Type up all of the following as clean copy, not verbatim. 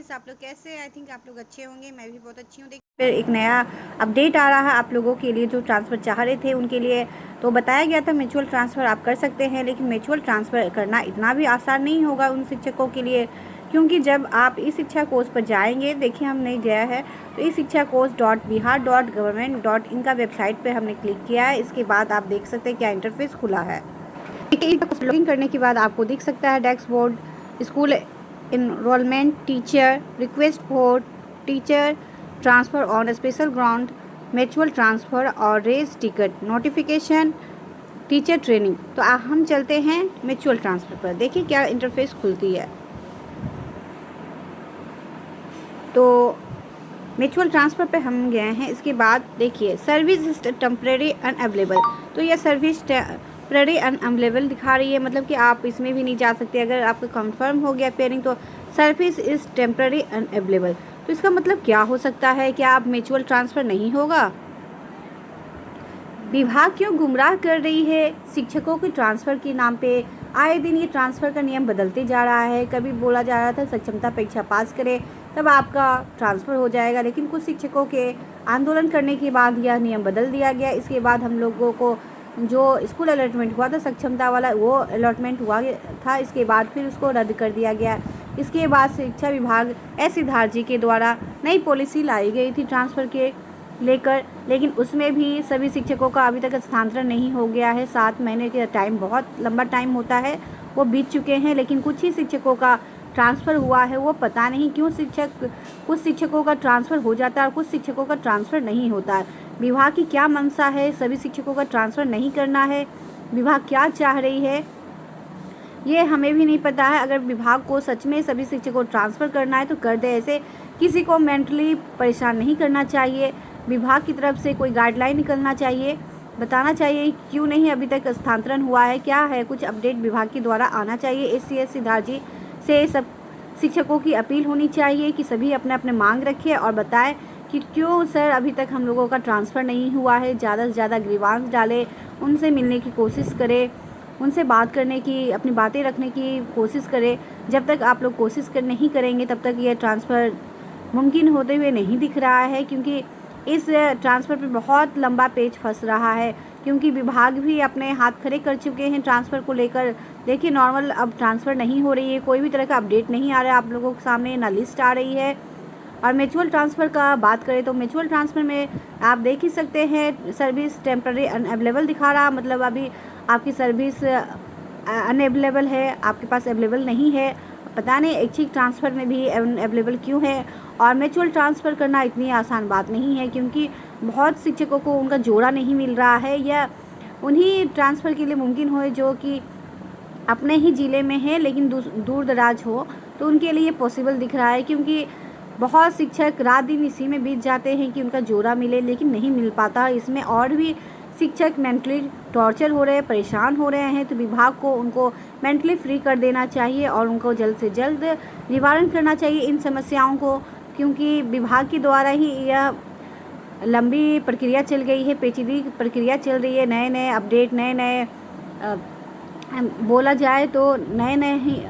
Friends, आप लोग कैसे हैं? आई थिंक आप लोग अच्छे होंगे। मैं भी बहुत अच्छी हूँ। देखिए, फिर एक नया अपडेट आ रहा है आप लोगों के लिए जो ट्रांसफ़र चाह रहे थे उनके लिए। तो बताया गया था म्यूचुअल ट्रांसफ़र आप कर सकते हैं, लेकिन म्यूचुअल ट्रांसफ़र करना इतना भी आसान नहीं होगा उन शिक्षकों के लिए, क्योंकि जब आप ई शिक्षा कोर्स पर जाएंगे, देखिए हमने गया है तो ई शिक्षा कोर्स .bihar.government.in का वेबसाइट पर हमने क्लिक किया है। इसके बाद आप देख सकते हैं क्या इंटरफेस खुला है। लॉगिन करने के बाद आपको दिख सकता है dashboard, school enrollment, teacher, request for teacher transfer on special ground, mutual transfer और raise ticket, notification, teacher training. तो हम चलते हैं म्यूचुअल ट्रांसफ़र पर। देखिए क्या इंटरफेस खुलती है। तो म्यूचुअल ट्रांसफ़र पे हम गए हैं। इसके बाद देखिए सर्विस टेम्परेरी अनअवेलेबल, तो यह सर्विस टेम्परेरी अनअवेलेबल दिखा रही है, मतलब कि आप इसमें भी नहीं जा सकते। अगर आपका कंफर्म हो गया पेयरिंग तो सर्विस इज़ टेम्परेरी अनअवेलेबल। तो इसका मतलब क्या हो सकता है? क्या आप म्यूचुअल ट्रांसफ़र नहीं होगा? विभाग क्यों गुमराह कर रही है शिक्षकों के ट्रांसफ़र के नाम पे? आए दिन ये ट्रांसफ़र का नियम बदलते जा रहा है। कभी बोला जा रहा था सक्षमता परीक्षा पास करें तब आपका ट्रांसफ़र हो जाएगा, लेकिन कुछ शिक्षकों के आंदोलन करने के बाद यह नियम बदल दिया गया। इसके बाद हम लोगों को जो स्कूल अलॉटमेंट हुआ था सक्षमता वाला, वो अलॉटमेंट हुआ था। इसके बाद फिर उसको रद्द कर दिया गया। इसके बाद शिक्षा विभाग एस सिद्धार्थ जी के द्वारा नई पॉलिसी लाई गई थी ट्रांसफ़र के लेकर, लेकिन उसमें भी सभी शिक्षकों का अभी तक स्थानांतरण नहीं हो गया है। 7 महीने के टाइम बहुत लंबा टाइम होता है, वो बीत चुके हैं, लेकिन कुछ ही शिक्षकों का ट्रांसफ़र हुआ है। वो पता नहीं क्यों कुछ शिक्षकों का ट्रांसफ़र हो जाता है और कुछ शिक्षकों का ट्रांसफ़र नहीं होता है। विभाग की क्या मंशा है? सभी शिक्षकों का ट्रांसफ़र नहीं करना है? विभाग क्या चाह रही है ये हमें भी नहीं पता है। अगर विभाग को सच में सभी शिक्षकों को ट्रांसफ़र करना है तो कर दे। ऐसे किसी को मेंटली परेशान नहीं करना चाहिए। विभाग की तरफ से कोई गाइडलाइन निकलना चाहिए, बताना चाहिए क्यों नहीं अभी तक स्थानांतरण हुआ है, क्या है, कुछ अपडेट विभाग के द्वारा आना चाहिए। एस सिद्धार्थ जी से सब शिक्षकों की अपील होनी चाहिए कि सभी अपने अपने मांग रखें और बताएं कि क्यों सर अभी तक हम लोगों का ट्रांसफ़र नहीं हुआ है। ज़्यादा से ज़्यादा ग्रीवांस डालें, उनसे मिलने की कोशिश करें, उनसे बात करने की, अपनी बातें रखने की कोशिश करें। जब तक आप लोग कोशिश नहीं करेंगे तब तक ये ट्रांसफ़र मुमकिन होते हुए नहीं दिख रहा है, क्योंकि इस ट्रांसफ़र पे बहुत लंबा पेच फंस रहा है, क्योंकि विभाग भी अपने हाथ खड़े कर चुके हैं ट्रांसफ़र को लेकर। देखिए नॉर्मल अब ट्रांसफ़र नहीं हो रही है, कोई भी तरह का अपडेट नहीं आ रहा है आप लोगों के सामने, ना लिस्ट आ रही है। और म्यूचुअल ट्रांसफ़र का बात करें तो म्यूचुअल ट्रांसफ़र में आप देख ही सकते हैं सर्विस टेम्परेरी अनअवेलेबल दिखा रहा, मतलब अभी आपकी सर्विस अनअवेलेबल है, आपके पास अवेलेबल नहीं है। पता नहीं ऐच्छिक ट्रांसफ़र में भी अवेलेबल क्यों है। और म्यूचुअल ट्रांसफ़र करना इतनी आसान बात नहीं है, क्योंकि बहुत शिक्षकों को उनका जोड़ा नहीं मिल रहा है, या उन्हीं ट्रांसफ़र के लिए मुमकिन हो जो कि अपने ही ज़िले में है लेकिन दूर दराज हो, तो उनके लिए पॉसिबल दिख रहा है। क्योंकि बहुत शिक्षक रात दिन इसी में बीत जाते हैं कि उनका जोड़ा मिले, लेकिन नहीं मिल पाता। इसमें और भी शिक्षक मेंटली टॉर्चर हो रहे हैं, परेशान हो रहे हैं। तो विभाग को उनको मेंटली फ्री कर देना चाहिए और उनको जल्द से जल्द निवारण करना चाहिए इन समस्याओं को, क्योंकि विभाग के द्वारा ही यह लंबी प्रक्रिया चल गई है, पेचीदी प्रक्रिया चल रही है। नए नए अपडेट, नए नए बोला जाए तो नए नए ही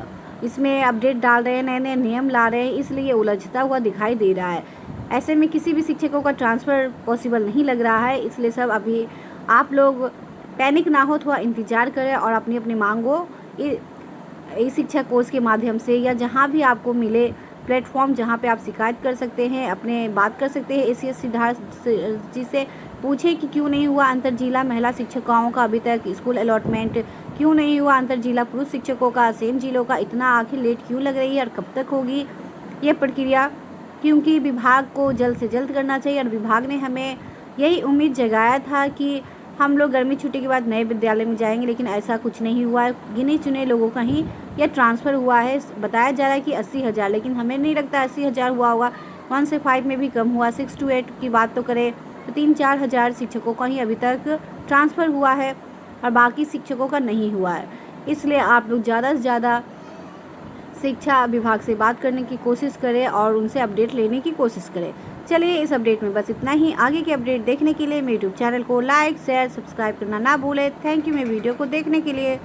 इसमें अपडेट डाल रहे हैं, नए नए नियम ला रहे हैं, इसलिए उलझता हुआ दिखाई दे रहा है। ऐसे में किसी भी शिक्षकों का ट्रांसफ़र पॉसिबल नहीं लग रहा है। इसलिए सब अभी आप लोग पैनिक ना हो, थोड़ा इंतज़ार करें और अपनी अपनी मांगों ई शिक्षा कोर्स के माध्यम से या जहाँ भी आपको मिले प्लेटफॉर्म, जहाँ पे आप शिकायत कर सकते हैं, अपने बात कर सकते हैं। एस सिद्धार्थ जी से पूछें कि क्यों नहीं हुआ अंतर जिला महिला शिक्षिकाओं का अभी तक स्कूल अलॉटमेंट, क्यों नहीं हुआ अंतर जिला पुरुष शिक्षकों का, सेम जिलों का, इतना आखिर लेट क्यों लग रही है और कब तक होगी ये प्रक्रिया, क्योंकि विभाग को जल्द से जल्द करना चाहिए। और विभाग ने हमें यही उम्मीद जगाया था कि हम लोग गर्मी छुट्टी के बाद नए विद्यालय में जाएंगे, लेकिन ऐसा कुछ नहीं हुआ है। गिने चुने लोगों का ही यह ट्रांसफ़र हुआ है। बताया जा रहा है कि 80,000, लेकिन हमें नहीं लगता 80,000 हुआ होगा। 1 से 5 में भी कम हुआ। 6 to 8 की बात तो करें तो 3-4 हज़ार शिक्षकों का ही अभी तक ट्रांसफ़र हुआ है और बाकी शिक्षकों का नहीं हुआ है। इसलिए आप लोग ज़्यादा से ज़्यादा शिक्षा विभाग से बात करने की कोशिश करें और उनसे अपडेट लेने की कोशिश करें। चलिए इस अपडेट में बस इतना ही। आगे के अपडेट देखने के लिए मेरे यूट्यूब चैनल को लाइक, शेयर, सब्सक्राइब करना ना भूलें। थैंक यू मेरे वीडियो को देखने के लिए।